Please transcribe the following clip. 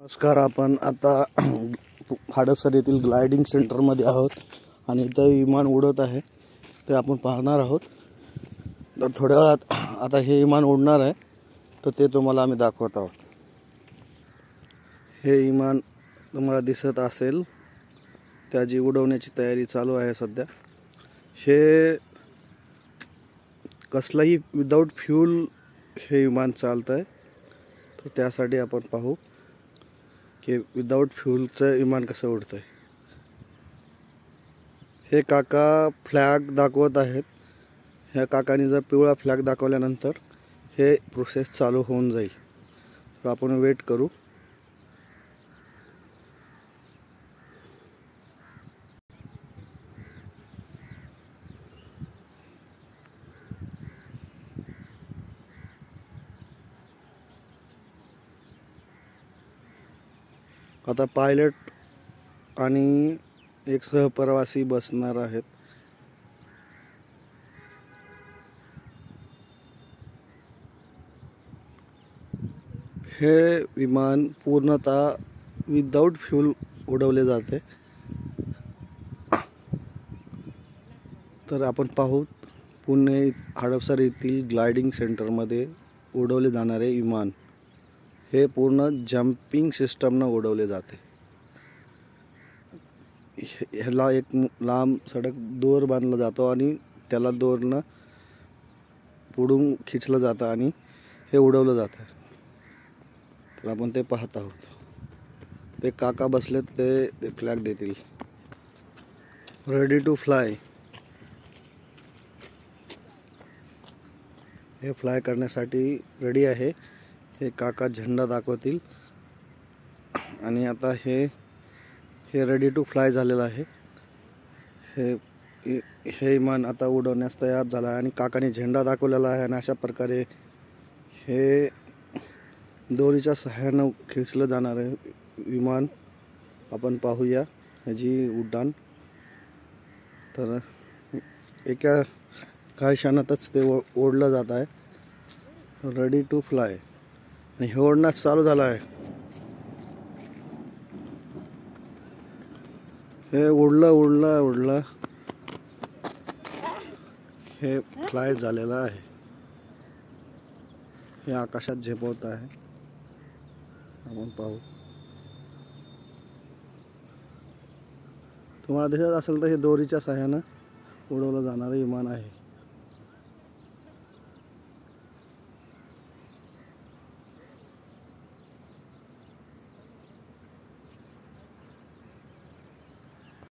नमस्कार. आपण आता हडपसर येथील ग्लायडिंग सेंटरमध्ये आहोत आणि इथं विमान उडत आहे ते आपण पाहणार आहोत. तर थोड्या वेळात आता हे विमान उडणार आहे तर ते तुम्हाला आम्ही दाखवत आहोत. हे विमान तुम्हाला दिसत असेल, त्याची उडवण्याची तयारी चालू आहे सध्या. हे कसलाही विदाऊट फ्यूल हे विमान चालत आहे. तर त्यासाठी आपण पाहू की विदाऊट फ्यूलचं विमान कसं उडतं आहे. हे काका फ्लॅग दाखवत आहेत. ह्या काकांनी जर पिवळा फ्लॅग दाखवल्यानंतर हे प्रोसेस चालू होऊन जाईल. तर आपण वेट करू. आता पायलट आणि एक सहप्रवासी बसणार आहेत. हे विमान पूर्णतः विदाऊट फ्यूल उडवले जाते. तर आपण पाहू पुणे हडपसर येथील ग्लायडिंग सेंटरमध्ये उडवले जाणारे विमान हे पूर्ण जंपिंग सिस्टमनं उडवले जाते. ह्याला एक लांब सडक दोर बांधला जातो आणि त्याला दोरनं पुढून खिचलं जातं आणि हे उडवलं जातं. तर आपण ते पाहत आहोत. ते काका बसलेत, ते फ्लॅग देतील. Ready to fly. हे फ्लाय करण्यासाठी रेडी आहे. हे काका झेंडा दाखवतील आणि आता हे रेडी टू फ्लाय झालेलं आहे. हे विमान आता उडवण्यास तयार झालं आहे आणि काकाने झेंडा दाखवलेला आहे. आणि अशा प्रकारे हे दोरीच्या सहाय्यानं खेचलं जाणारं विमान आपण पाहूया ह्याची उड्डाण. तर एका काही क्षणातच ते ओढलं जात आहे. रेडी टू फ्लाय आणि हे ओढण्यास चालू झालं आहे. हे उडलं हे फ्लाय झालेलं आहे. हे आकाशात झेपवत आहे. आपण पाहू. तुम्हाला दिसत असेल तर हे दोरीच्या सहाय्यानं उडवलं जाणारं विमान आहे.